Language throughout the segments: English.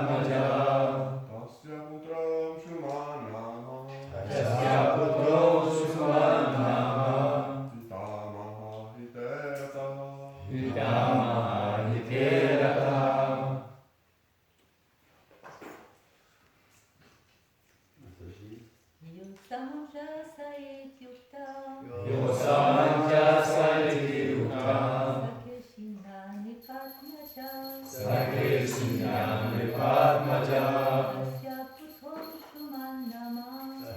Padmaja Tasya putram Shumanama Tasya putro Sumanama Pitamaha Hiterataha Pitamaha Hiterataha. Yosamanja Saiti Yukta Sake Shinani Padmaja Padmaja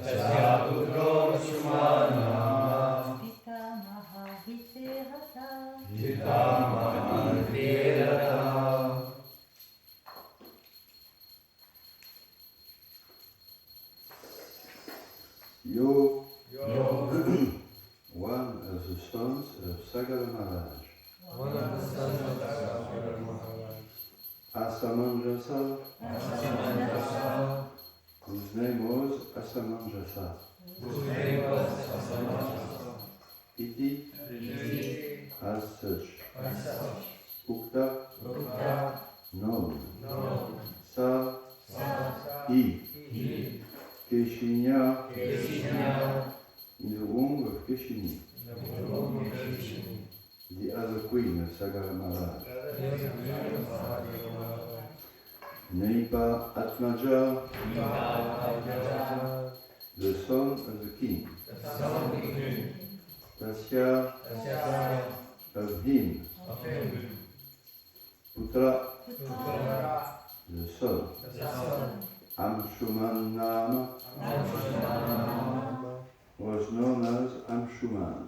Tasya putro Shumanama Pitamaha Hiterata. Yo, one of the sons of Sagara Maharaj, One of the sons of Sagara Maharaj, Asamanjasa, Asamanjasa, whose name was Asamanjasa, whose name was Asamanjasa, iti, as such, ukta, known, sa, he, Keshinya, in the womb of Keshini, the other queen of Sagara Maharaj. Neipa Atmaja, the son of the king. Tasya, of him. Putra, the son. Amshuman Nama was known as Amshuman.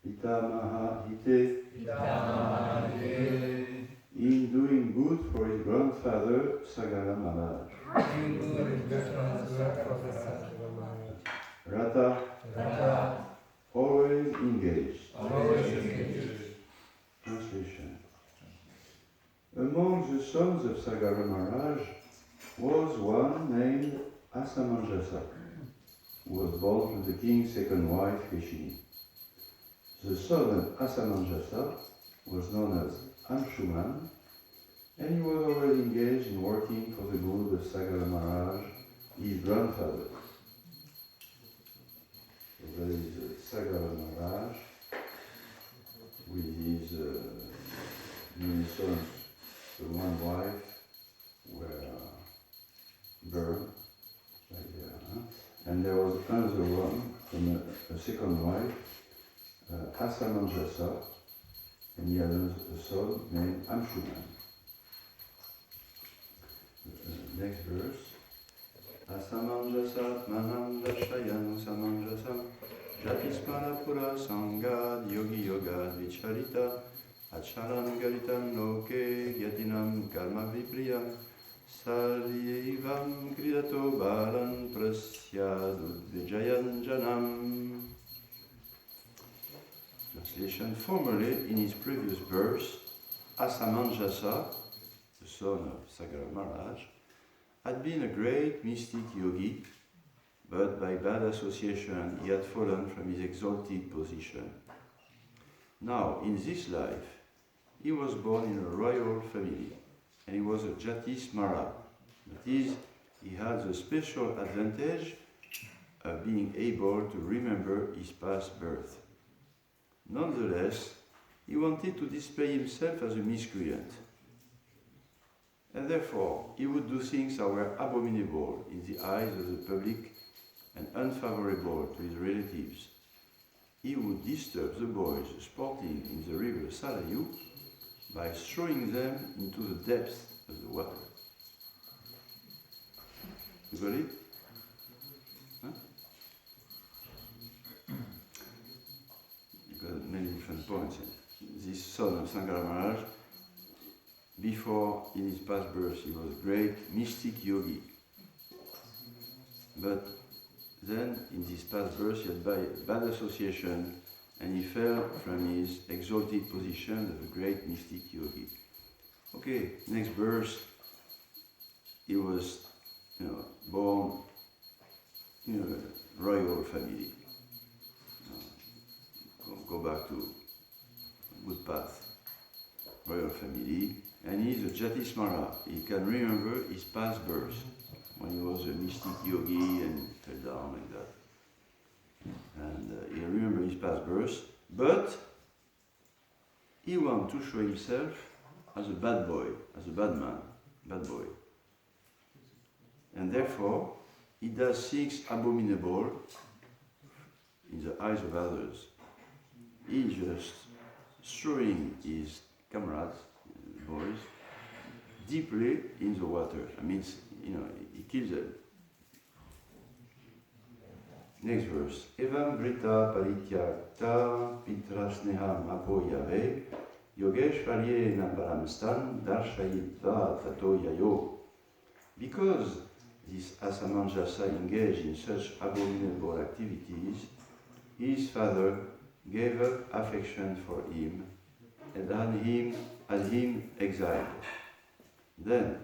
Pitamaha Hite, in doing good for his grandfather Sagara Maharaj. Rata, always engaged. Translation. Among the sons of Sagara Maharaj was one named Asamanjasa, who was born to the king's second wife Keshini. The son of Asamanjasa was known as Amshuman, and he was already engaged in working for the good of Sagara Maharaj, his grandfather. So there is Sagara Maharaj with his many sons. The one wife were burned, like and there was another one from a second wife, Asamanjasa, and he had a son named Amshuman. Next verse. Asamanjasa manandashayan samanjasam jatismana pura sangad yogi yoga vicharita acharan garitam loke yatinam karma vipriyam saryevam kridato balan prasyadudvijayan janam. Translation. Formerly, in his previous verse, Asamanjasa, the son of Sagara Maharaj, had been a great mystic yogi, but by bad association he had fallen from his exalted position. Now, in this life, he was born in a royal family, and he was a Jatis Mara. That is, he had the special advantage of being able to remember his past birth. Nonetheless, he wanted to display himself as a miscreant, and therefore he would do things that were abominable in the eyes of the public and unfavorable to his relatives. He would disturb the boys sporting in the river Sarayu by throwing them into the depths of the water. You got it? Huh? You got many different points. This son of Sagara Maharaj, before in his past birth he was a great mystic yogi. But then in this past birth he had bad association and he fell from his exalted position of a great mystic yogi. Okay, next verse. He was, born in a royal family. Go back to good path. Royal family, and he is a Jatismara. He can remember his past birth when he was a mystic yogi and fell down like that. And he remembers his past birth, but he wants to show himself as a bad boy, as a bad man, bad boy. And therefore, he does things abominable in the eyes of others. He just throwing his comrades, boys, deeply in the water. I mean, he kills them. Next verse. Evam brita parityakta pitra sneham apoyave yogeshvarye nabaramstan darshayitva tato yayo. Because this Asamanjasa engaged in such abominable activities, his father gave up affection for him and had him exiled. Then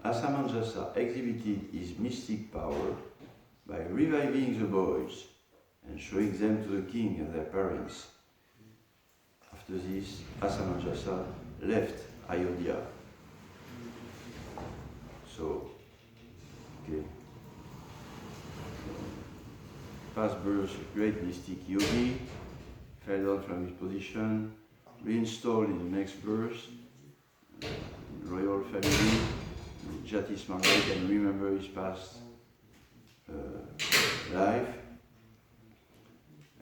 Asamanjasa exhibited his mystic power by reviving the boys and showing them to the king and their parents. After this, Asamanjasa left Ayodhya. So, okay. Past birth, great mystic yogi, fell down from his position, reinstalled in the next birth, royal family, Jatismara can remember his past life,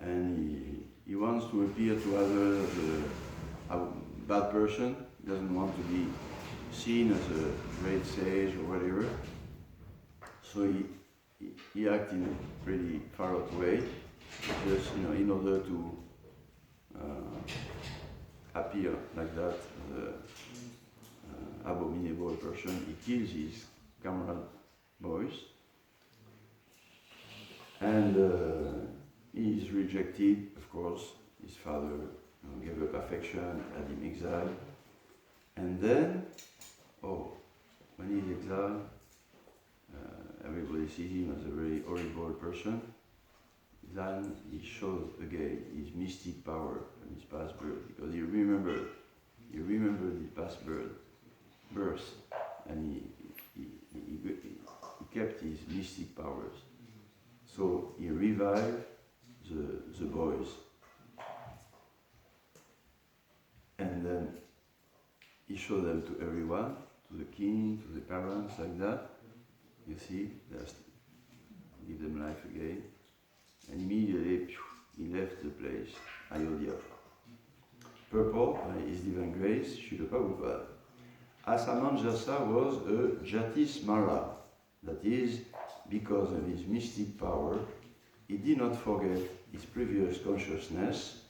and he wants to appear to others as a bad person. He doesn't want to be seen as a great sage or whatever. So he acts in a pretty far out way, just in order to appear like that as a abominable person. He kills his comrade boys, and he is rejected, of course. His father gave up affection, had him exiled, and then, when he's exiled, everybody sees him as a very horrible person. Then he shows again his mystic power and his past birth, because he remembered his past birth, and he kept his mystic powers. So he revived the boys, and then he showed them to everyone, to the king, to the parents, like that. You see, just give them life again. And immediately he left the place, Ayodhya. Purport by His Divine Grace, Srila Prabhupada. Asamanjasa was a Jatismara, that is, because of his mystic power, he did not forget his previous consciousness,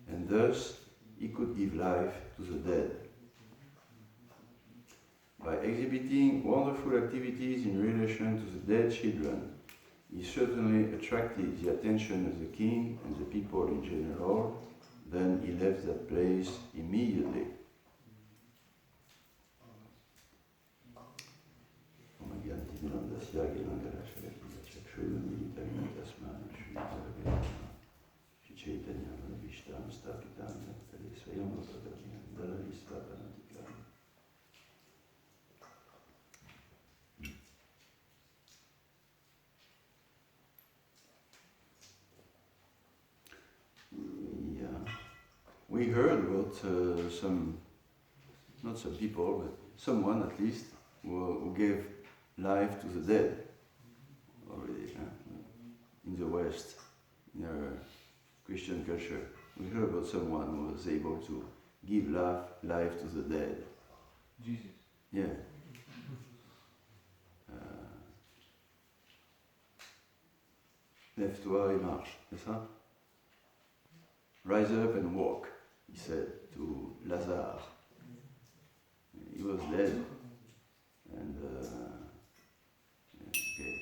and thus he could give life to the dead. By exhibiting wonderful activities in relation to the dead children, he certainly attracted the attention of the king and the people in general. Then he left that place immediately. We heard about not some people, but someone at least, who gave life to the dead already, in the West, in our Christian culture. We heard about someone who was able to give life to the dead. Jesus. Yeah. Lève-toi et marche, c'est ça? Rise up and walk, he said to Lazare. He was dead, and okay.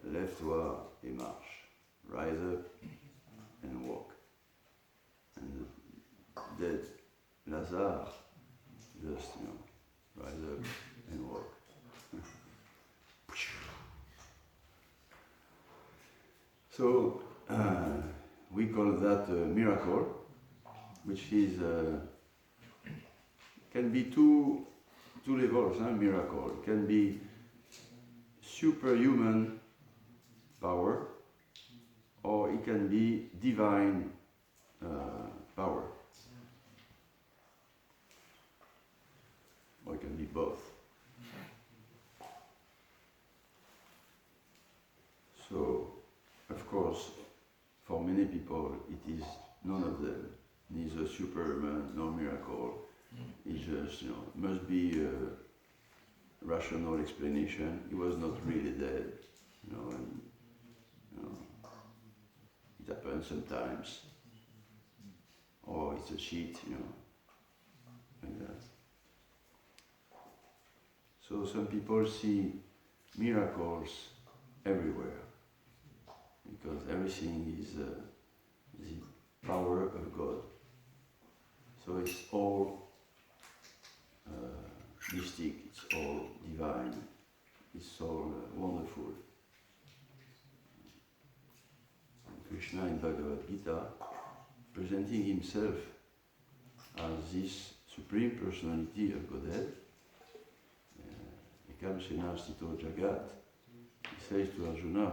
Lève-toi et marche. Rise up and walk. And the dead Lazare just, rise up and walk. So we call that a miracle, which is can be two levels. Miracle it can be superhuman power, or it can be divine power, or it can be both. So, of course, for many people, it is none of them, neither superhuman nor miracle. It just, must be a rational explanation. He was not really dead, and it happens sometimes. Or it's a cheat, like that. So some people see miracles everywhere because everything is the power of God. So it's all mystic, it's all divine, it's all wonderful. And Krishna in Bhagavad Gita, presenting himself as this Supreme Personality of Godhead, Ekam Sena Stito Jagat, he says to Arjuna,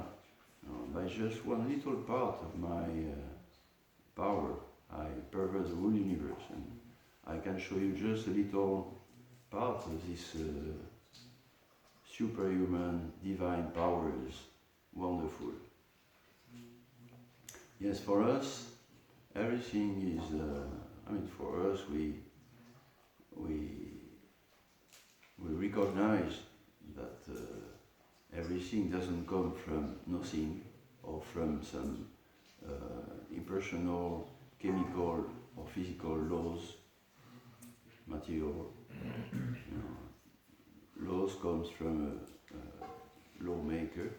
by just one little part of my power, I pervade the whole universe, and I can show you just a little part of this superhuman divine powers, wonderful. Yes, for us, everything is, for us, we recognize that everything doesn't come from nothing or from some impersonal chemical or physical laws, material. Laws comes from a lawmaker.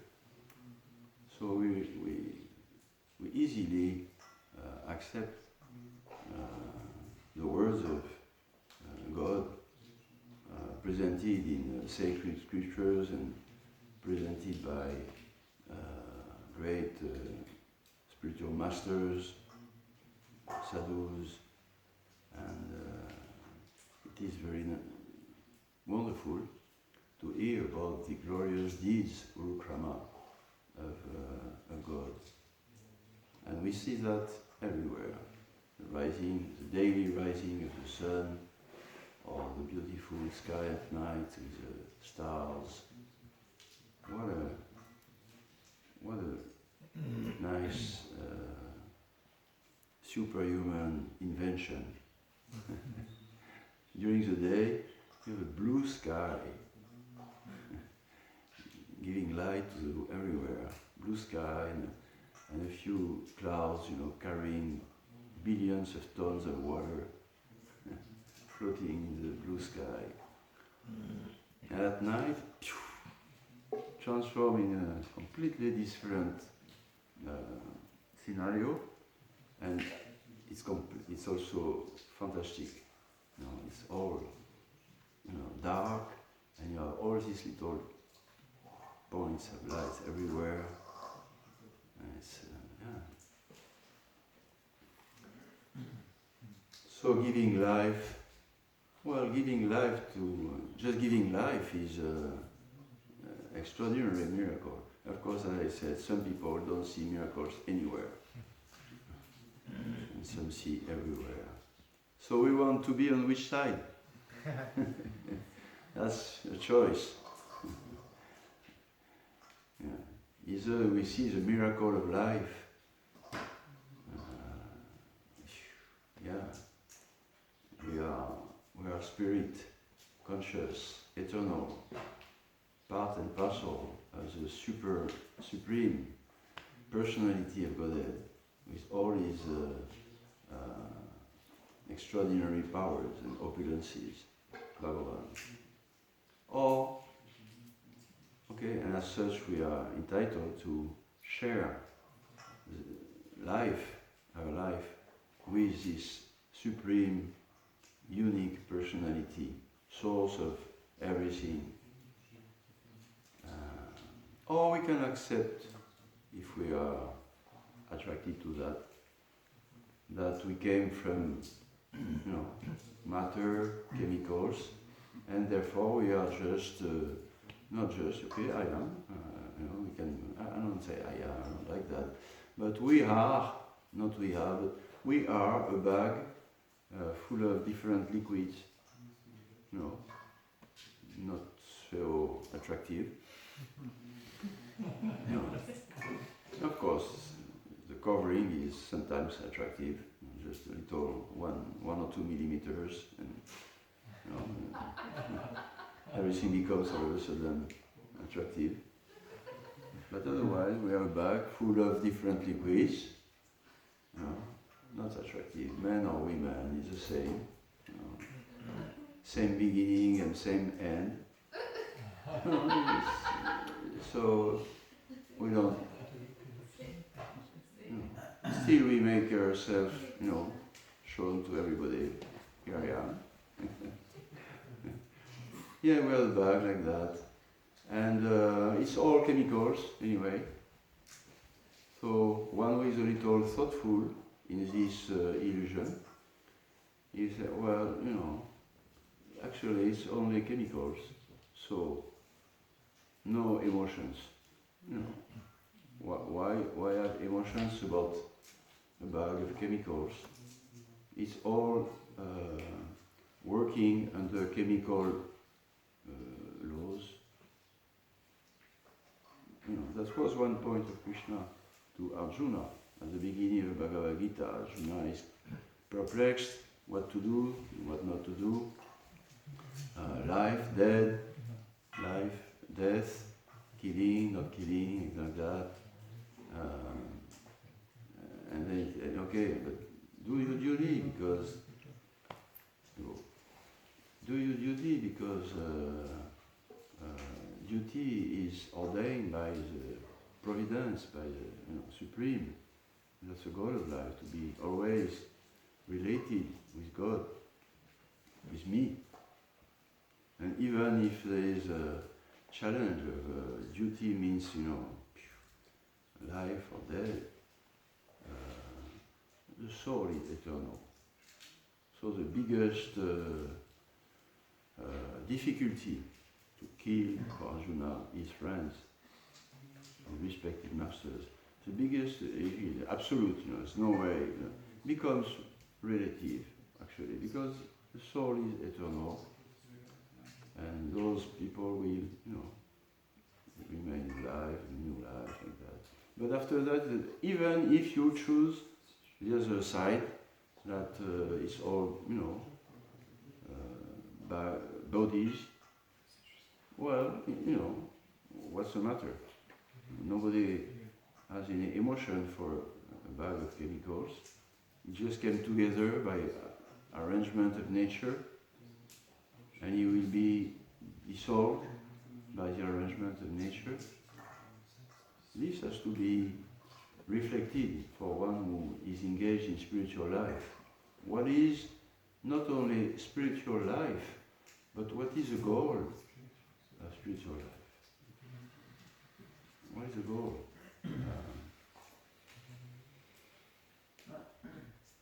So we easily accept the words of God presented in sacred scriptures and presented by great spiritual masters, sadhus, and it is very wonderful to hear about the glorious deeds, urukrama, of God. And we see that everywhere. The daily rising of the sun, or the beautiful sky at night with the stars. What a nice superhuman invention. During the day, you have a blue sky, giving light to everywhere. Blue sky and a few clouds, carrying billions of tons of water floating in the blue sky. And at night, transform in a completely different scenario, and it's also fantastic. It's all dark, and you have all these little points of light everywhere. And it's So giving life. Well, just giving life is an extraordinary miracle. Of course, as I said, some people don't see miracles anywhere, and some see everywhere. So we want to be on which side? That's a choice. Either we see the miracle of life, we are spirit, conscious, eternal, part and parcel of the supreme personality of Godhead, with all his extraordinary powers and opulences, Bhagavan. And as such we are entitled to share our life, with this supreme, unique personality, source of everything. Or we can accept, if we are attracted to that we came from, matter, chemicals, and therefore we are just, okay, I am, I don't say I am like that, but we are a bag full of different liquids, not so attractive. Of course, the covering is sometimes attractive, just a little 1 or 2 millimeters, and everything becomes all of a sudden attractive. But otherwise, we have a bag full of different liquids. Not attractive. Men or women is the same. Same beginning and same end. So we don't. Still, we make ourselves, shown to everybody. Here I am. Yeah, we have a bag like that. And it's all chemicals, anyway. So one who is a little thoughtful in this illusion, he said, well, actually it's only chemicals, so no emotions. Why have emotions about a bag of chemicals? It's all working under chemical laws. That was one point of Krishna to Arjuna at the beginning of Bhagavad Gita. Arjuna is perplexed what to do, what not to do. Life, death, killing, not killing, like that. And then, okay, but do your duty because duty is ordained by the providence, by the Supreme. That's the goal of life, to be always related with God, with me. And even if there is a challenge of duty means, life or death, the soul is eternal. So the biggest difficulty to kill for Arjuna, his friends, and respected masters, the biggest, absolute, there's no way, becomes relative, actually, because the soul is eternal, and those people will, remain alive, in new life, like that. But after that, even if you choose the other side, that it's all, bodies, well, what's the matter? Nobody has any emotion for a bag of chemicals. It just came together by arrangement of nature, and it will be dissolved by the arrangement of nature. This has to be reflected for one who is engaged in spiritual life. What is not only spiritual life, but what is the goal of spiritual life? What is the goal?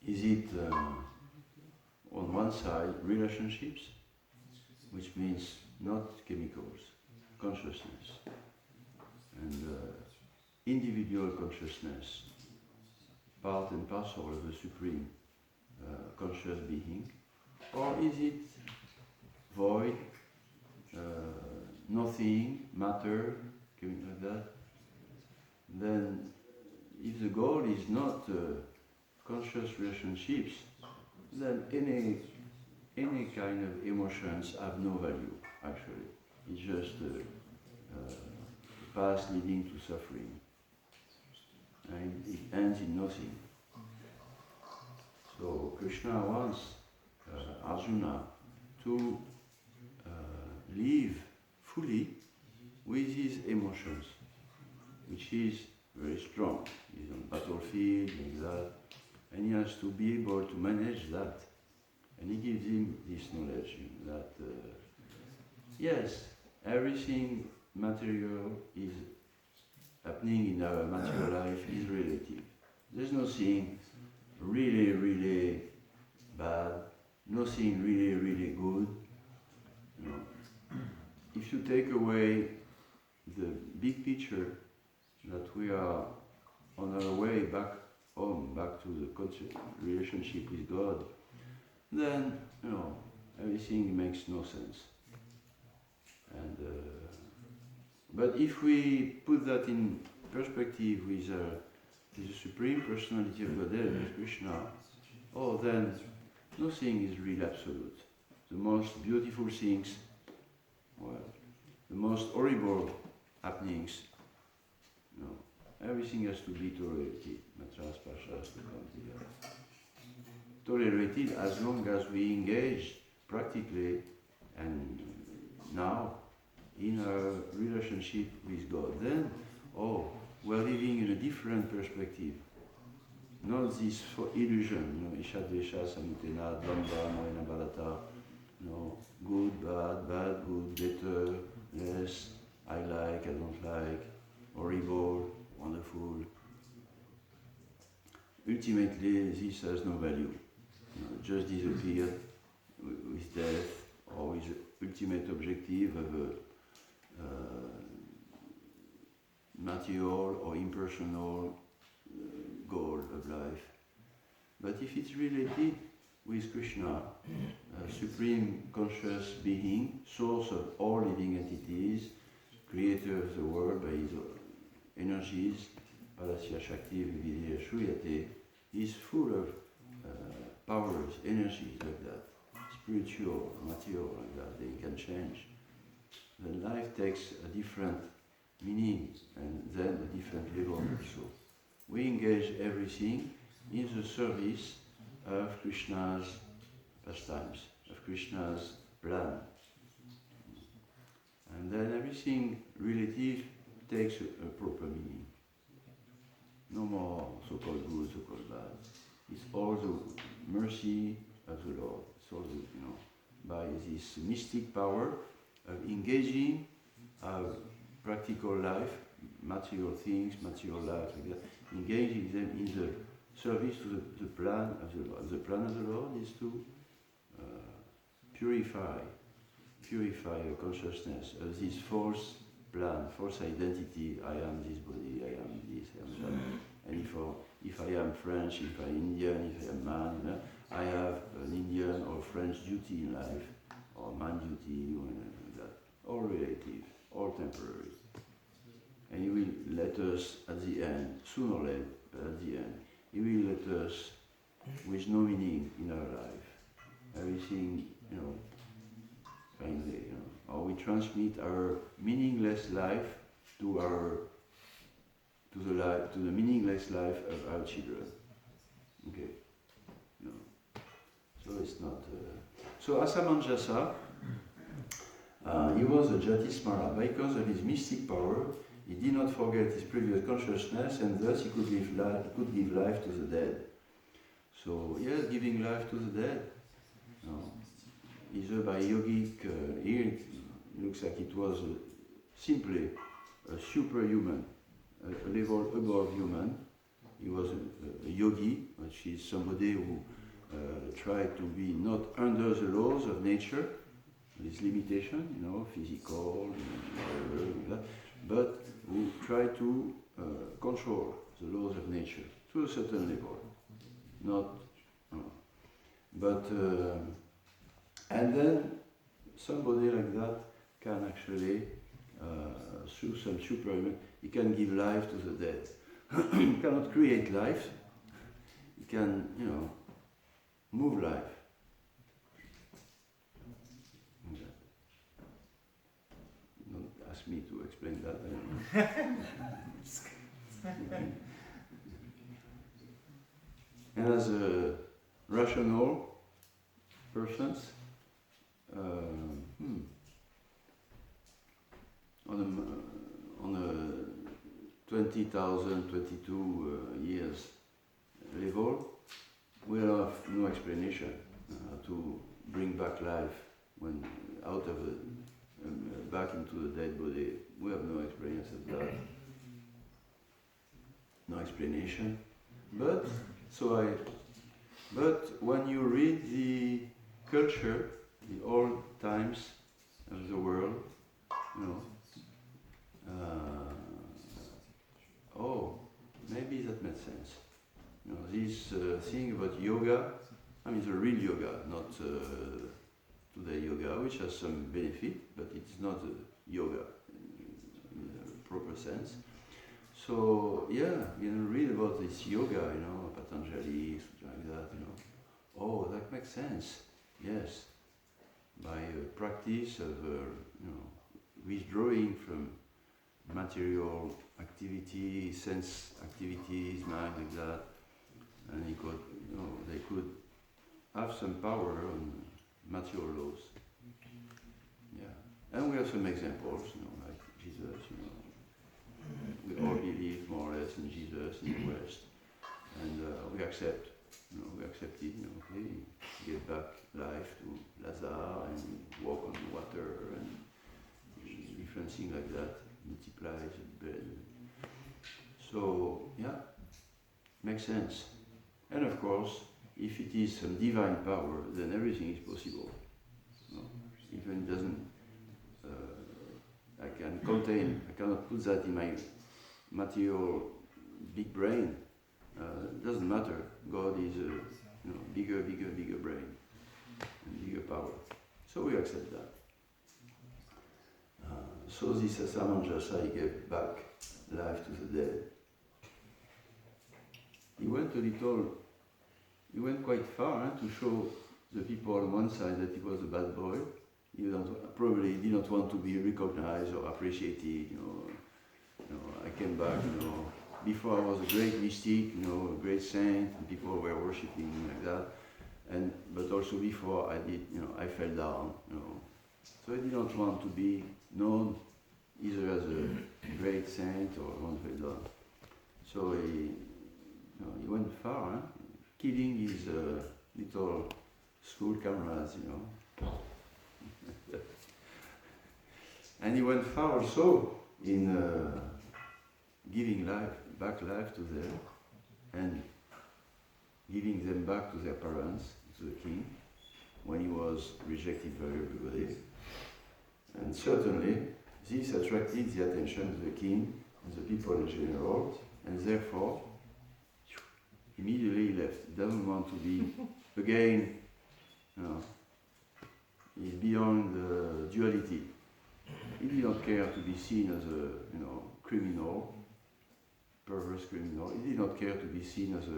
Is it, on one side, relationships, which means not chemicals, consciousness, and individual consciousness, part and parcel of the Supreme conscious being, or is it void, nothing, matter, like that? Then, if the goal is not conscious relationships, then any kind of emotions have no value, actually. It's just a path leading to suffering. And it ends in nothing. So Krishna wants Arjuna to live fully with his emotions, which is very strong. He's on the battlefield, like that, and he has to be able to manage that. And he gives him this knowledge that, yes, everything material is happening in our material life is relative. There's nothing really, really bad, nothing really, really good. If you take away the big picture that we are on our way back home, back to the relationship with God, then, everything makes no sense. And but if we put that in perspective with the Supreme Personality of Godhead, with Krishna, then nothing is really absolute. The most beautiful things, well, the most horrible happenings, you know, everything has to be tolerated. Matras Pasha has to come together. Tolerated as long as we engage practically and now in our relationship with God. Then, we're living in a different perspective. Not this illusion, Ishadvesha, Samutena, Dvandva, Moena Bharata, good, bad, good, better, less, I like, I don't like, horrible, wonderful. Ultimately, this has no value. Just disappeared with death, or with the ultimate objective of a material or impersonal goal of life. But if it's related with Krishna, supreme conscious being, source of all living entities, creator of the world by his energies, Palasya Shakti Vividya Shruyate, is full of powers, energies like that, spiritual, material like that, they can change. Then life takes a different meaning and then a different level also. We engage everything in the service of Krishna's pastimes, of Krishna's plan. And then everything relative takes a proper meaning. No more so-called good, so-called bad. It's all the mercy of the Lord. It's all the, by this mystic power of engaging our practical life, material things, material life, like that, engaging them in the service to the plan of the Lord. The plan of the Lord is to purify your consciousness of this false plan, false identity. I am this body, I am this, I am that. And if I am French, if I am Indian, if I am man, I have an Indian or French duty in life, or man duty, or that. All relative, all temporary. And He will let us at the end, sooner or later, at the end, He will let us with no meaning in our life. Everything, finally, or we transmit our meaningless life to the meaningless life of our children. Okay, so it's not. So Asamanjasa, he was a Jatismara. Because of his mystic power, he did not forget his previous consciousness, and thus he could give life to the dead. So yes, giving life to the dead. Either by yogic, here it looks like it was simply a superhuman, a level above human. He was a yogi, which is somebody who tried to be not under the laws of nature, this limitation, physical, whatever, but who tried to control the laws of nature to a certain level. And then somebody like that can actually, through some superhuman, he can give life to the dead. He cannot create life, he can, move life. Don't ask me to explain that. And as a rational persons, on a 20,000, 22 years level, we have no explanation to bring back life when out of back into the dead body. We have no experience of that. No explanation. But when you read the culture, the old times of the world, maybe that makes sense. This thing about yoga, the real yoga, not today yoga, which has some benefit, but it's not yoga in a proper sense. So read about this yoga, Patanjali, something like that, that makes sense. Yes, by practice of withdrawing from material activity, sense activities, mind like that, and he could, they could have some power on material laws. Yeah, and we have some examples, like Jesus. We all believe more or less in Jesus in the West, and we accept. We accepted. Okay, give back life to Lazarus and walk on water and different things like that. Multiplies bread. So yeah, makes sense. And of course, if it is some divine power, then everything is possible. Even it doesn't. I cannot put that in my material big brain. It doesn't matter. God is a bigger brain and bigger power. So we accept that. So this Asamangasa, he gave back life to the dead. He went quite far to show the people on one side that he was a bad boy. He probably did not want to be recognized or appreciated. I came back. Before I was a great mystic, a great saint, and people were worshipping me like that. But also before I did, I fell down. So I did not want to be known either as a great saint or one fell down. So he went far, killing his little school comrades, And he went far also in giving back life to them and giving them back to their parents, to the king, when he was rejected by everybody. And certainly this attracted the attention of the king and the people in general, and therefore immediately he left. He doesn't want to be again, he's beyond the duality. He did not care to be seen as a criminal, perverse criminal. He did not care to be seen as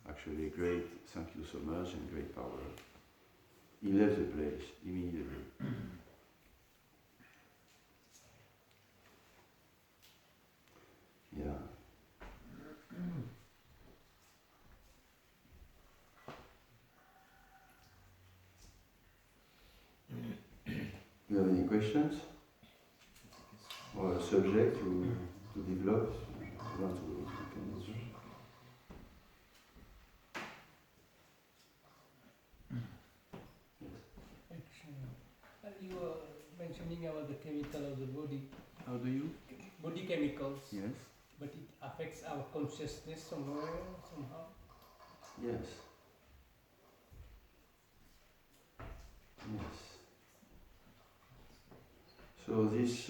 actually great, thank you so much, and great power. He left the place immediately. Yeah. You have any questions? Or a subject to develop? You want to answer? You were mentioning about the chemical of the body. How do you? Body chemicals. Yes. But it affects our consciousness somehow. Yes. Yes. So this,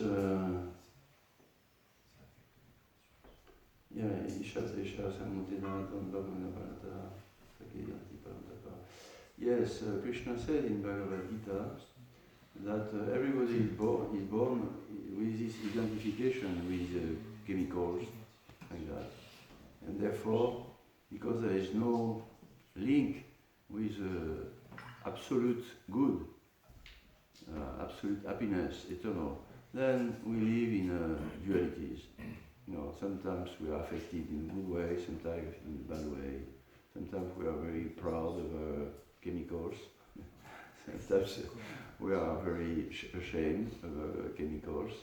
yes, Krishna said in Bhagavad Gita that everybody is born with this identification with chemicals like that, and therefore, because there is no link with absolute good, absolute happiness, eternal, then we live in dualities. Sometimes we are affected in a good way, sometimes in a bad way. Sometimes we are very proud of chemicals. Sometimes we are very ashamed of chemicals.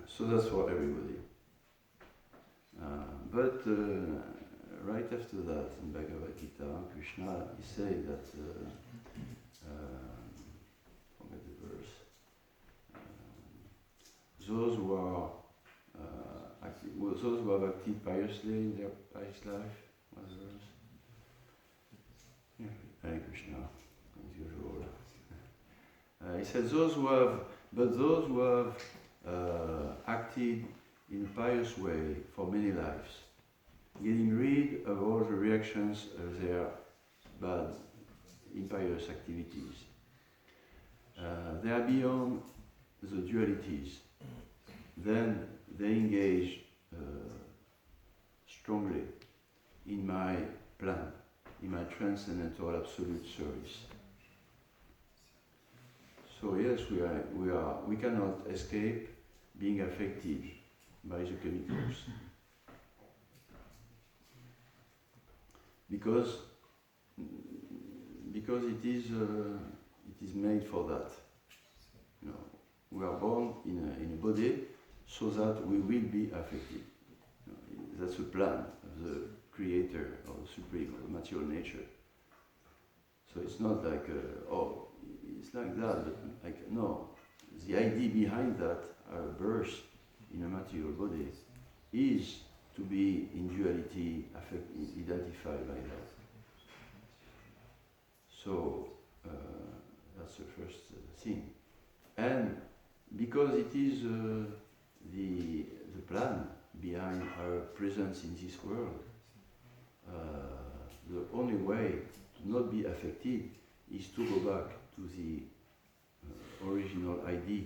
So that's for everybody. But right after that, in Bhagavad Gita, Krishna is saying that, forget the verse, those who have acted piously in their pious life, what is the verse? Yeah, Hare Krishna, as usual. He said, those who have acted in a pious way for many lives, getting rid of all the reactions of their bad, impious activities. They are beyond the dualities. Then they engage strongly in my plan, in my transcendental absolute service. So yes, we cannot escape being affected by the chemicals. Because it is made for that. You know, we are born in a body so that we will be affected. You know, that's the plan of the Creator, or the Supreme, or the material nature. So it's not like, it's like that, but like, no. The idea behind that birth in a material body is to be in duality, identified by that. So that's the first thing. And because it is the plan behind our presence in this world, the only way to not be affected is to go back to the original idea,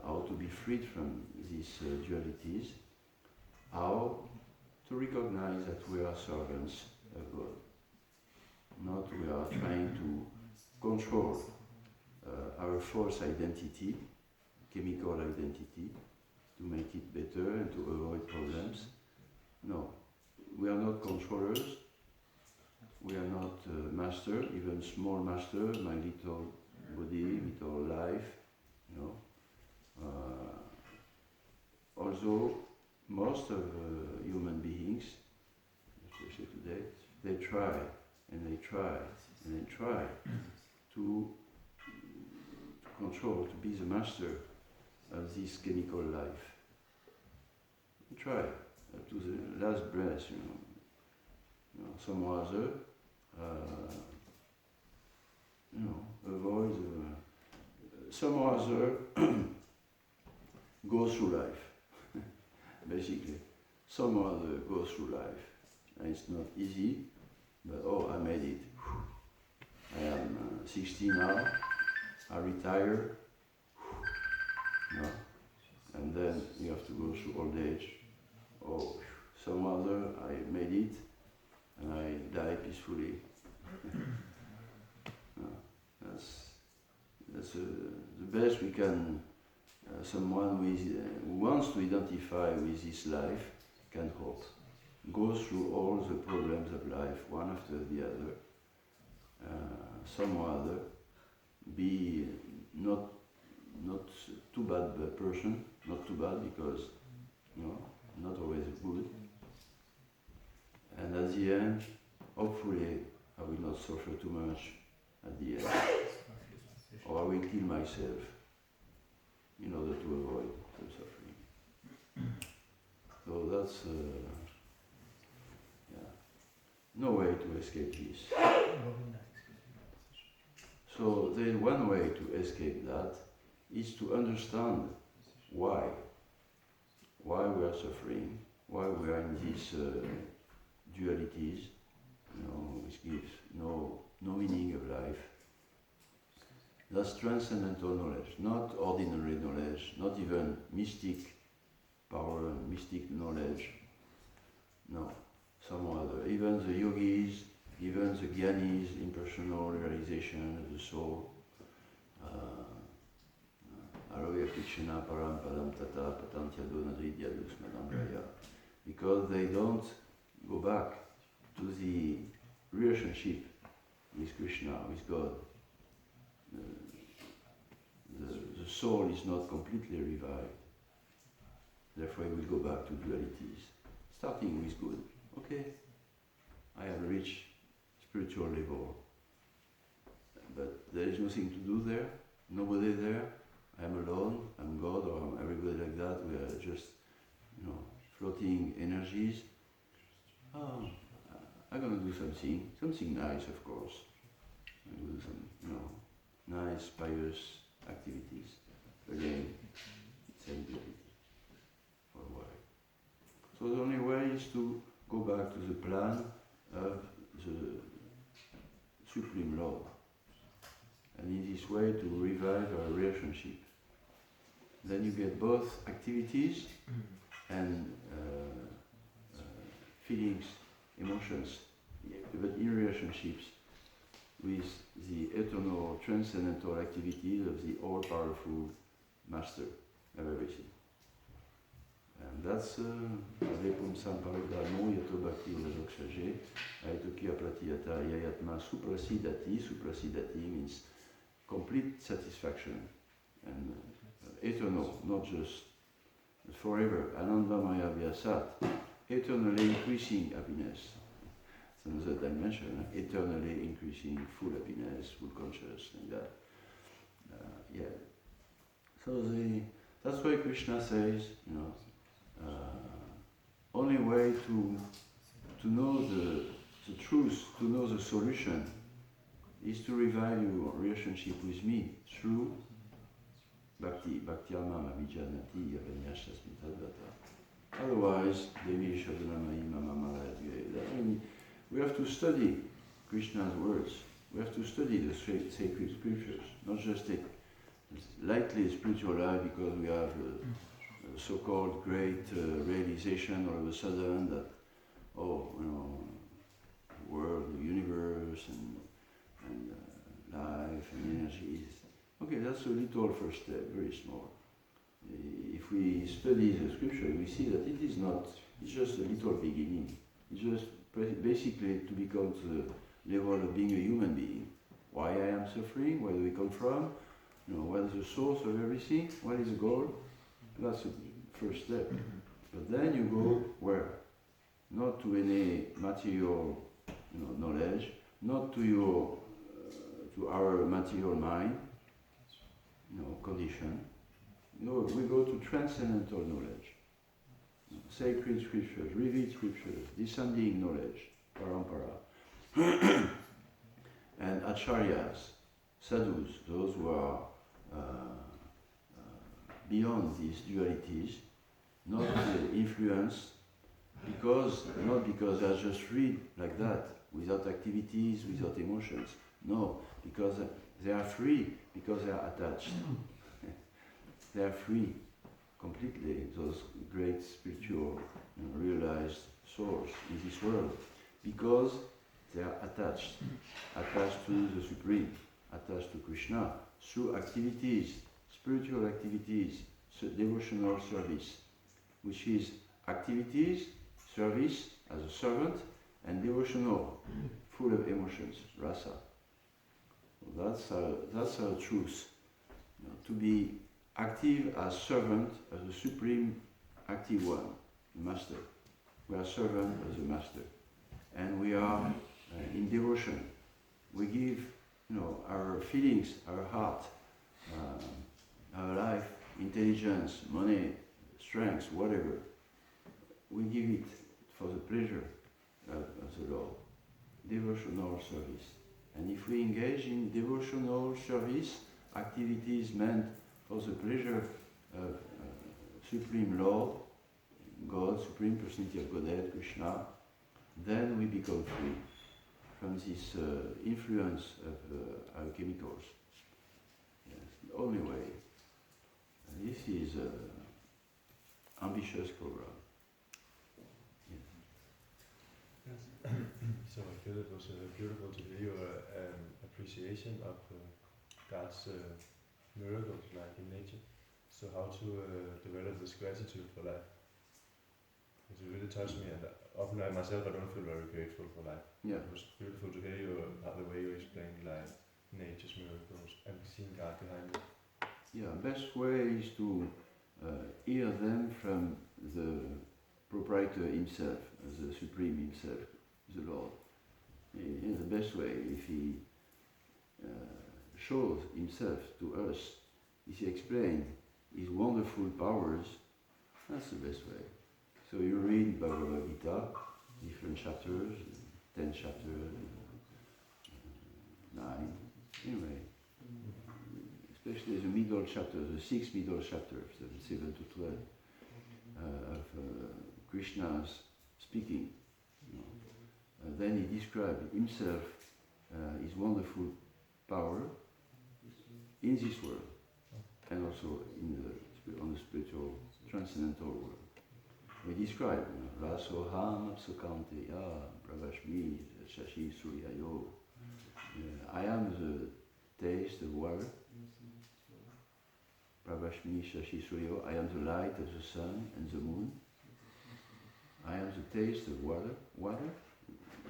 how to be freed from these dualities, how to recognize that we are servants of God. Not we are trying to control our false identity, chemical identity, to make it better and to avoid problems. No, we are not controllers, we are not master, even small master, my little body, little life, you know. Although most of human beings, especially today, they try and they try and they try to control, to be the master of this chemical life. They try up to the last breath, you know, some or other, avoid, some or other go through life, basically. Some or other go through life, and it's not easy, but I made it. I am 60 now, I retire, and then you have to go through old age. Some other, I made it, and I die peacefully. That's the best we can, someone who wants to identify with this life can hope. Go through all the problems of life, one after the other, some or other, be not too bad person, not too bad because, not always good. And at the end, hopefully, I will not suffer too much at the end. Or I will kill myself in order to avoid the suffering. So that's, no way to escape this. So there is one way to escape that, is to understand why we are suffering, why we are in these dualities, which gives no meaning of life. That's transcendental knowledge, not ordinary knowledge, not even mystic power, mystic knowledge. No, some other. Even the yogis, even the jnanis, impersonal realization of the soul. Aroya Krishna Param Padam Tata Patantyado Nadridyadus Madam Jaya. Because they don't go back to the relationship with Krishna, with God. The soul is not completely revived. Therefore it will go back to dualities. Starting with good. Okay, I have reached spiritual level. But there is nothing to do there, nobody there. I'm alone, I'm God, or I'm everybody like that. We are just, floating energies. I'm going to do something nice, of course. I'm going to do some, nice, pious activities. Again, same duality for a while. So the only way is to go back to the plan of the Supreme Lord. And in this way to revive our relationship. Then you get both activities and feelings, emotions, but in relationships, with the eternal transcendental activities of the all-powerful Master of everything. And that's Avepum Samparadharmo Yato Bhakti Uradokshaje Aitoki Apratiyata Yayatma Suprasidati. Suprasidati means complete satisfaction and eternal, not just forever. Anandamaya Vyasat, eternally increasing happiness. It's another dimension, eternally increasing full happiness, full consciousness, like that. Yeah. So that's why Krishna says, only way to know the truth, to know the solution, is to revive your relationship with me through Bhakti. Bhaktyamam avijanati yavanyashasmi tadvata. Otherwise, Devi Shabdanamai Mamamaladhyaya. We have to study Krishna's words. We have to study the sacred scriptures, not just take lightly spiritual life because we have a so-called great realization all of a sudden that, the world, the universe, and life and energy is... Okay, that's a little first step, very small. If we study the scripture, we see that it is not, it's just a little beginning. It's just basically to become to the level of being a human being. Why I am suffering, where do we come from, what is the source of everything, what is the goal? That's the first step. But then you go where? Not to any material knowledge, not to our material mind, condition. No, we go to transcendental knowledge. Sacred scriptures, revealed scriptures, descending knowledge, parampara. And acharyas, sadhus, those who are beyond these dualities, not influenced, not because they just read like that, without activities, without emotions. No, because they are free, because they are attached. They are free completely, those great spiritual realized souls in this world, because they are attached to the Supreme, attached to Krishna, through activities, spiritual activities, devotional service, which is activities, service as a servant, and devotional, full of emotions, rasa. That's our truth. To be active as servant of the Supreme Active One, the Master. We are servant of the Master. And we are in devotion. We give our feelings, our heart, our life, intelligence, money, strength, whatever. We give it for the pleasure of the Lord. Devotional service. And if we engage in devotional service, activities meant for the pleasure of Supreme Lord, God, Supreme Personality of Godhead, Krishna, then we become free from this influence of our chemicals. Yes, the only way. And this is an ambitious program. Yes. So I feel it was beautiful to hear your appreciation of God's miracles like in nature. So how to develop this gratitude for life. It really touched me, and often I myself I don't feel very grateful for life. Yeah. It was beautiful to hear you the way you explained like nature's miracles and seeing God behind it. Yeah, best way is to hear them from the proprietor himself, the Supreme himself, the Lord. In the best way, if he shows himself to us, if he explains his wonderful powers, that's the best way. So you read Bhagavad Gita, different chapters, 10 chapters, 9, anyway. Especially the middle chapters, the 6 middle chapters, 7 to 12, of Krishna's speaking. Then he described himself, his wonderful power in this world, and also on the spiritual, transcendental world. We describe Rasoham Apsukanteya Pravashmi Shashi Suryayo. I am the taste of water. Prabhashmi Shashi Suryo, I am the light of the sun and the moon. I am the taste of water. Water?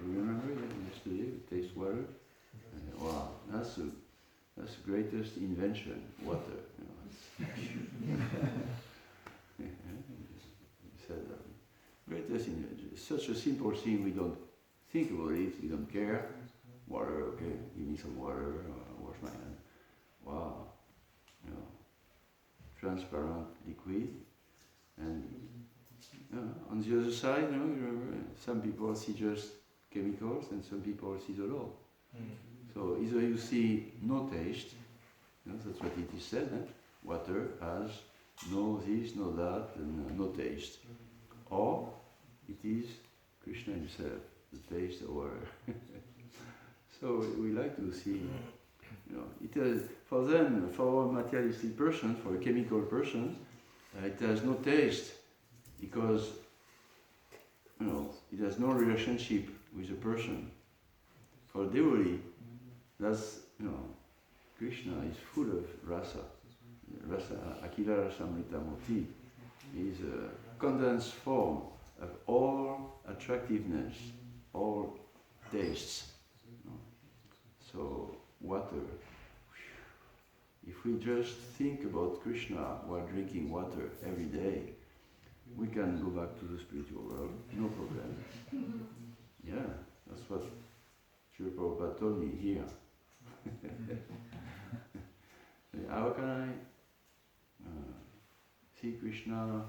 Remember yesterday we taste water? Wow, that's the greatest invention, water. He said greatest invention. It's such a simple thing, we don't think about it, we don't care. Water, okay, give me some water, wash my hand. Wow, transparent liquid. And on the other side, you remember, some people see just chemicals and some people see the law. So either you see no taste, that's what it is said, water has no this, no that, and no taste. Or it is Krishna himself, the taste of water. So we like to see, it has, for them, for a materialistic person, for a chemical person, it has no taste because, it has no relationship with a person. For a devotee, that's, Krishna is full of rasa. Rasa, Akila Rasamrita Murti is a condensed form of all attractiveness, all tastes. So, water. If we just think about Krishna while drinking water every day, we can go back to the spiritual world, no problem. Yeah, that's what Srila Prabhupada told me here. How can I see Krishna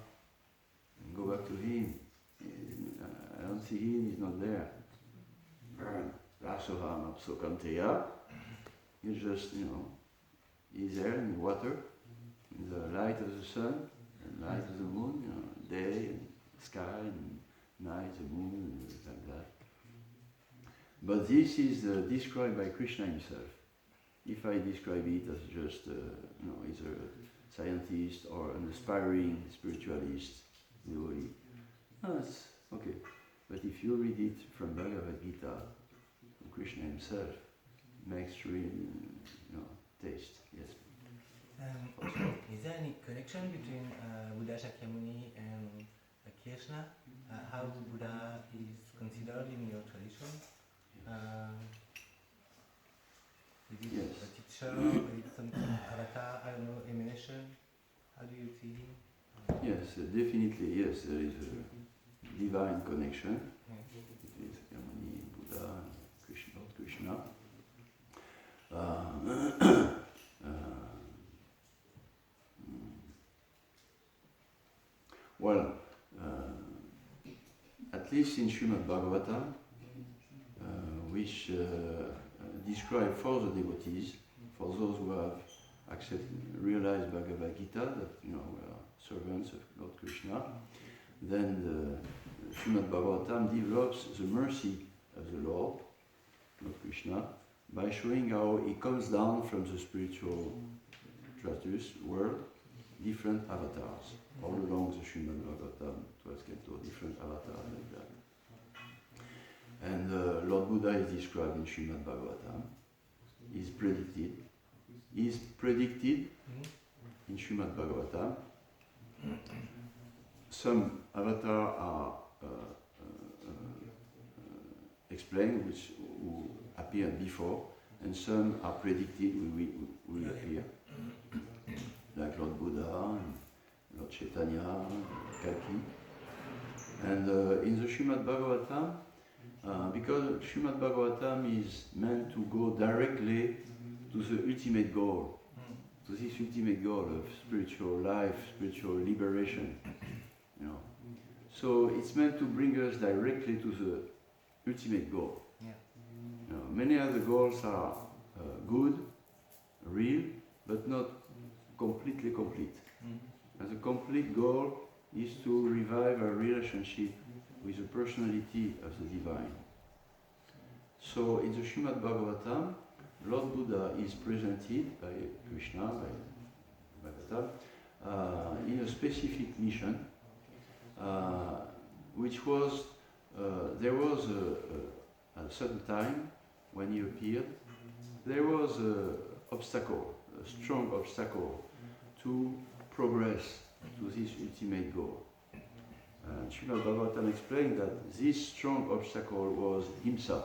and go back to him? I don't see him, he's not there. Rasoham Apsokanteya. He's just, he's there in the water, in the light of the sun, and light of the moon, day and sky and night, the moon, and like that. But this is described by Krishna himself. If I describe it as just, either a scientist or an aspiring spiritualist, devotee, that's okay. But if you read it from Bhagavad Gita, Krishna himself makes real, taste. Yes. Is there any connection between Buddha Shakyamuni and Krishna? How Buddha is considered in your tradition? Is it Yes. a teacher? Is it some avatar? I don't know, emanation? How do you see him? Yes, definitely, yes, there is a divine connection between Shakyamuni, Buddha, and Krishna. Well, at least in Srimad Bhagavatam, which describe for the devotees, for those who have realized Bhagavad Gita, that we are servants of Lord Krishna, then the Srimad Bhagavatam develops the mercy of the Lord Krishna by showing how he comes down from the spiritual stratus world, different avatars. All along the Srimad Bhagavatam, 12th canto, different avatars like that. And Lord Buddha is described in Srimad Bhagavatam. Is predicted in Srimad Bhagavatam. Some avatars are explained, who appeared before, and some are predicted will appear, like Lord Buddha, and Lord Chaitanya, Kalki. And in the Srimad Bhagavatam, because Srimad Bhagavatam is meant to go directly to the ultimate goal, to this ultimate goal of spiritual life, spiritual liberation. So it's meant to bring us directly to the ultimate goal. Many other goals are good, real, but not completely complete. And the complete goal is to revive our relationship with the personality of the divine. So in the Srimad Bhagavatam, Lord Buddha is presented by Krishna, by Bhagavatam, in a specific mission, which was, there was a certain time when he appeared, there was a obstacle, a strong obstacle to progress to this ultimate goal. Srila Bhagavatam explained that this strong obstacle was himsa,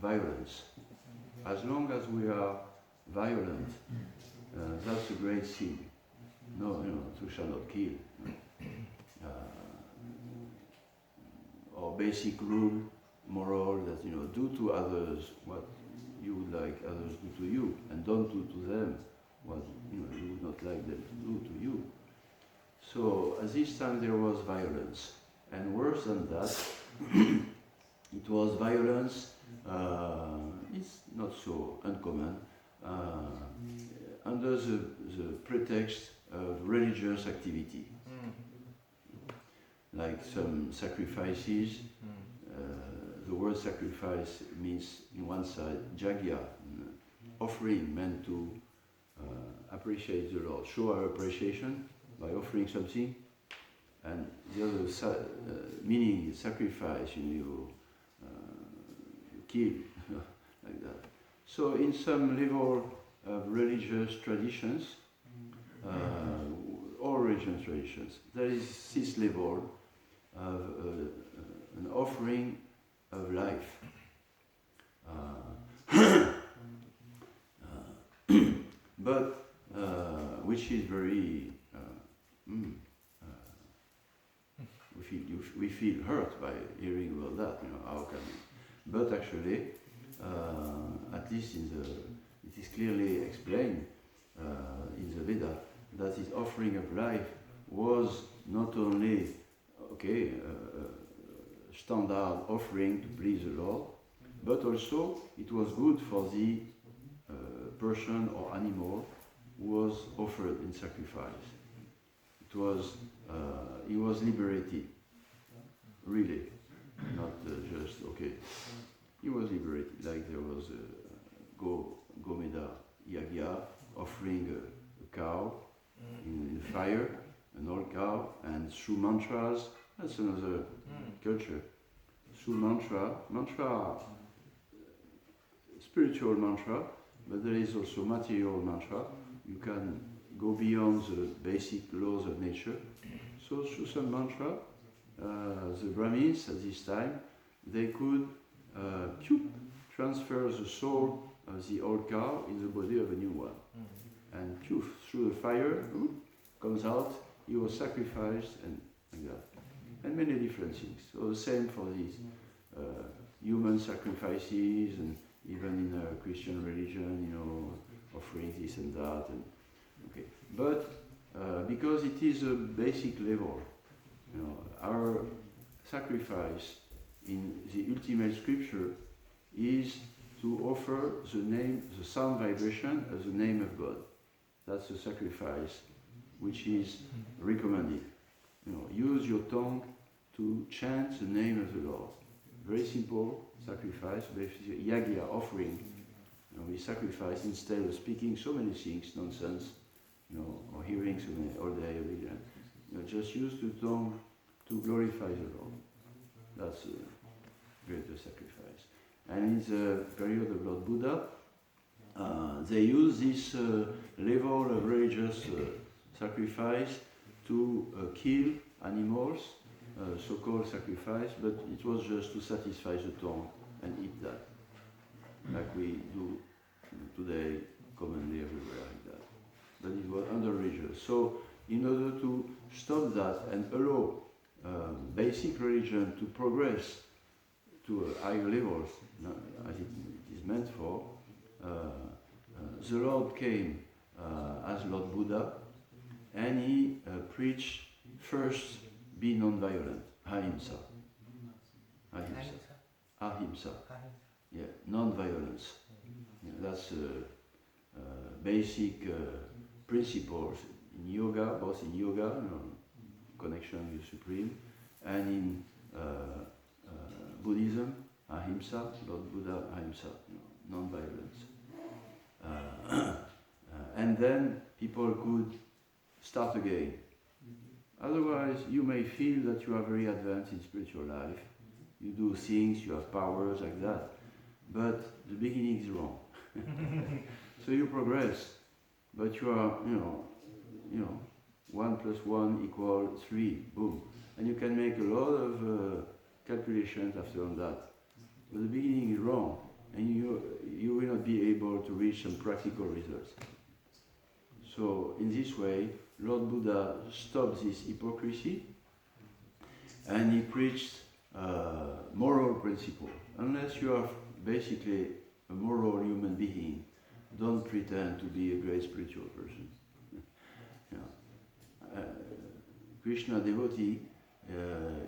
violence. As long as we are violent, that's a great sin. No, you shall not kill. Or basic rule, moral, that do to others what you would like others do to you, and don't do to them what you would not like them to do to you. So at this time there was violence, and worse than that, it was violence. It's not so uncommon under the pretext of religious activity, like some sacrifices. The word sacrifice means, in one side, jagya, offering meant to appreciate the Lord, show our appreciation by offering something, and the other meaning sacrifice, you kill, like that. So in some level of religious traditions, all religious traditions, there is this level of an offering of life. But which is very we feel hurt by hearing about that. How can we? But actually, at least it is clearly explained in the Veda that this offering of life was not only standard offering to please the Lord, but also it was good for the person or animal who was offered in sacrifice. It was he was liberated, really, not just He was liberated, like there was Gomeda Yagya offering a cow in the fire, an old cow, and through mantras. That's another culture. Through mantra, spiritual mantra, but there is also material mantra. You can go beyond the basic laws of nature. So through some mantra, the Brahmins at this time, they could transfer the soul of the old cow in the body of a new one. And through the fire, comes out, he was sacrificed, and like that. And many different things. So the same for these human sacrifices, and even in a Christian religion, offering this and that. But because it is a basic level, our sacrifice in the ultimate scripture is to offer the sound vibration of the name of God. That's the sacrifice which is recommended. Use your tongue to chant the name of the Lord. Very simple sacrifice, basically yagya, offering. We sacrifice instead of speaking so many things, nonsense, or hearing so many all day, every day. Just use the tongue to glorify the Lord. That's a greater sacrifice. And in the period of Lord Buddha, they use this level of religious sacrifice to kill animals, so-called sacrifice, but it was just to satisfy the tongue and eat that, like we do today commonly everywhere like that. But it was under religious. So in order to stop that and allow basic religion to progress to higher levels, as it is meant for, the Lord came as Lord Buddha, and he preached first, be non-violent, ahimsa. Ahimsa. Yeah, non-violence. That's basic principles in yoga, both in yoga, connection with Supreme, and in Buddhism, ahimsa, Lord Buddha, ahimsa, non-violence. And then people could start again. Otherwise, you may feel that you are very advanced in spiritual life. You do things, you have powers like that. But the beginning is wrong. So you progress, but you are, 1 + 1 = 3, boom. And you can make a lot of calculations after that. But the beginning is wrong, and you will not be able to reach some practical results. So in this way, Lord Buddha stopped this hypocrisy, and he preached moral principle. Unless you are basically a moral human being, don't pretend to be a great spiritual person. Krishna devotee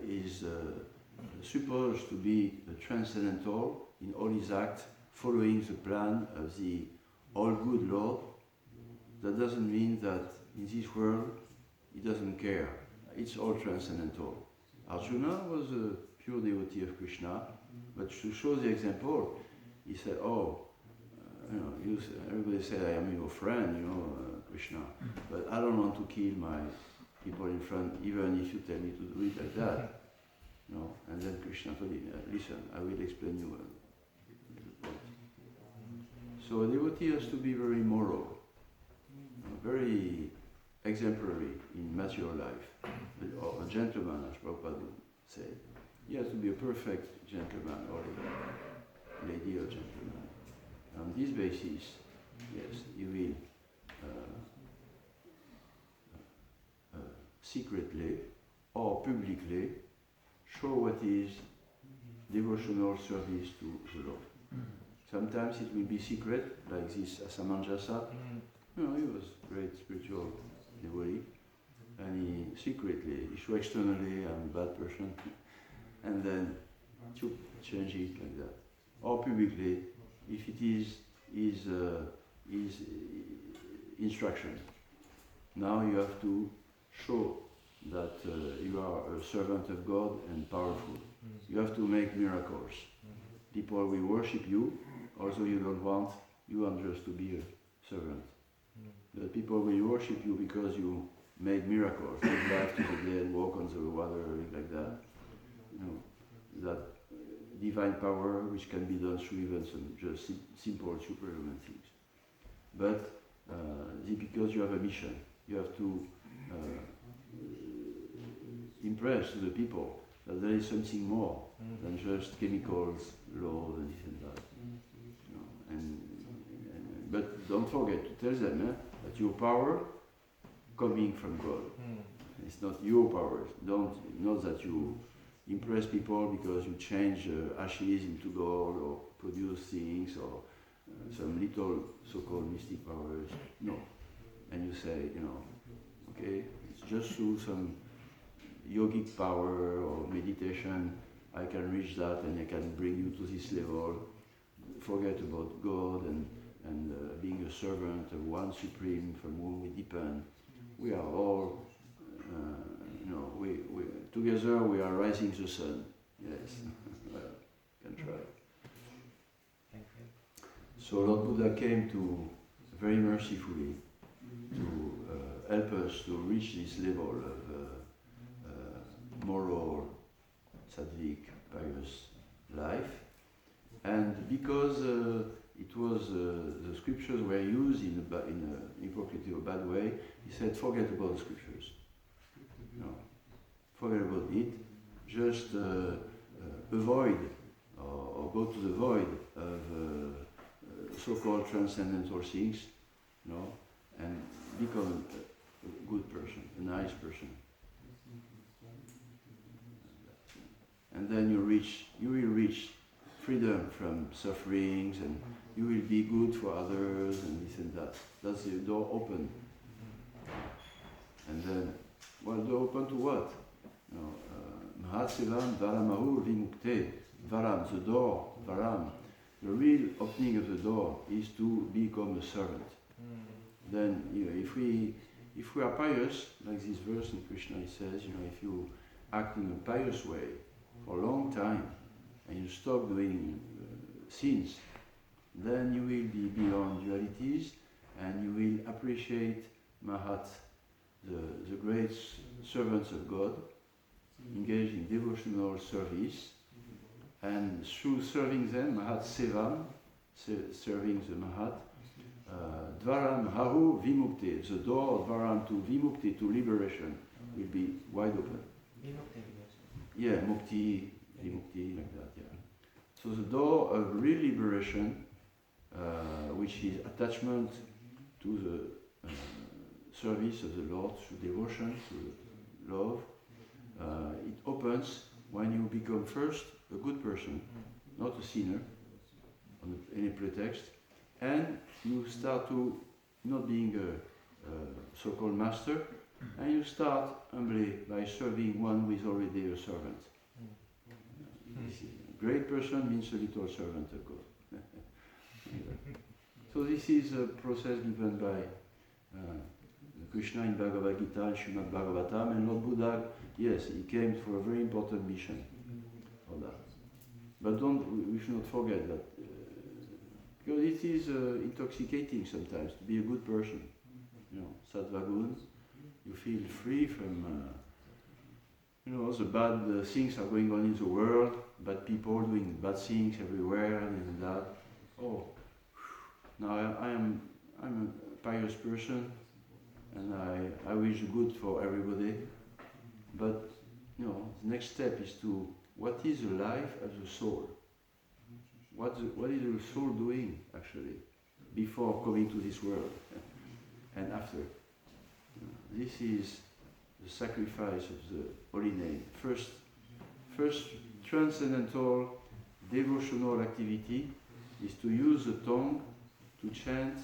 is supposed to be transcendental in all his acts, following the plan of the all-good Lord. That doesn't mean that in this world he doesn't care. It's all transcendental. Arjuna was a pure devotee of Krishna, but to show the example, he said, everybody said, I am your friend, Krishna, but I don't want to kill my people in front, even if you tell me to do it like that. And then Krishna told him, listen, I will explain you the point. So a devotee has to be very moral, very exemplary in material life, or a gentleman, as Prabhupada would say. He has to be a perfect gentleman or a lady or gentleman. On this basis, yes, he will secretly or publicly show what is devotional service to the Lord. Sometimes it will be secret, like this Asamanjasa. He was a great spiritual devotee, and he secretly, he showed externally, I'm a bad person, and then to change it like that. Or publicly, if it is his instruction. Now you have to show that you are a servant of God and powerful. You have to make miracles. People will worship you, although you don't want just to be a servant. The people will worship you because you make miracles, give life to the dead, walk on the water, like that. That divine power which can be done through even some just simple superhuman things. But because you have a mission, you have to impress to the people that there is something more than just chemicals, laws, and this and that. But don't forget to tell them that your power coming from God. It's not your powers. Not that you impress people because you change ashes into gold or produce things or some little so-called mystic powers. No. And you say, okay, it's just through some yogic power or meditation I can reach that and I can bring you to this level. Forget about God and being a servant of one supreme from whom we depend. We are all, we together we are rising the sun. Yes, well, can try. Thank you. So Lord Buddha came to very mercifully to help us to reach this level of moral, sattvic, pious life. And because it was the scriptures were used in an hypocritical bad way, he said, forget about the scriptures. Forget about it. Just avoid or go to the void of so-called transcendental things, and become a good person, a nice person. And then you will reach freedom from sufferings, and you will be good for others, and this and that. That's the door open. And then, well, door open to what? Mahatsevam Varamahur Vimukte. Varam, the door, Varam. The real opening of the door is to become a servant. Then, if we are pious, like this verse in Krishna, it says, if you act in a pious way for a long time, and you stop doing sins, then you will be beyond dualities, and you will appreciate Mahat, the great servants of God, engaged in devotional service, and through serving them, Mahat Sevam, serving the Mahat. Dvaram Hahu Vimukti, the door of Dvaram to Vimukti, to liberation, will be wide open. Yeah, Mukti, Vimukti, like that, yeah. So the door of real liberation, which is attachment to the service of the Lord, through devotion, through love, it opens when you become first a good person, not a sinner, on any pretext, and you start to not being a so-called master, and you start humbly by serving one who is already a servant. A great person means a little servant of God. So this is a process given by Krishna in Bhagavad Gita and Srimad Bhagavatam, and Lord Buddha, yes, he came for a very important mission for that. But we should not forget that, because it is intoxicating sometimes to be a good person. You know, sattva gun, you feel free from, the bad things are going on in the world, bad people doing bad things everywhere and that. Oh, now I'm a pious person, and I wish good for everybody. But the next step is to, what is the life of the soul? What is the soul doing actually before coming to this world and after? This is the sacrifice of the holy name. First transcendental devotional activity is to use the tongue to chant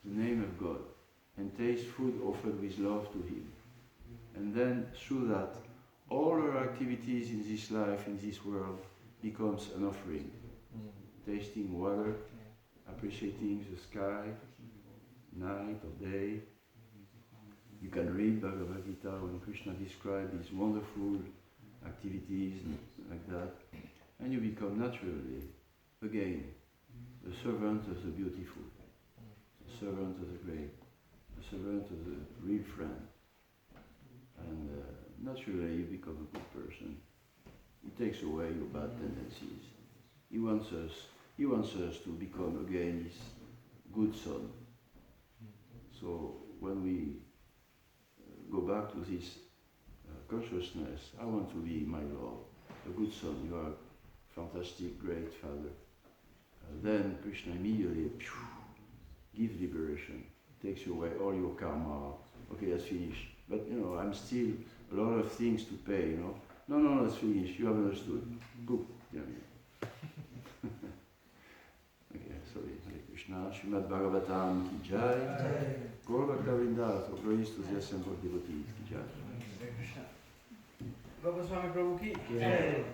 the name of God and taste food offered with love to Him. And then through that, all our activities in this life, in this world, becomes an offering. Tasting water, appreciating the sky, night or day. You can read Bhagavad Gita when Krishna describes these wonderful activities like that, and you become naturally, again, the servant of the beautiful, the servant of the great, the servant of the real friend. And naturally you become a good person. He takes away your bad tendencies. He wants us to become again His good son. So when we go back to this consciousness, I want to be my Lord, a good son. You are a fantastic, great father. Then Krishna immediately gives liberation, takes away all your karma. Okay, that's finished. But I'm still a lot of things to pay. No, that's finished. You have understood. Boom. Yeah. Okay, sorry. Hare Krishna. Srimad Bhagavatam ki jai. Gaur Bhakta Vrinda. So praise to the assembled devotees ki jai. Gopaswami Prabhu ki Jai.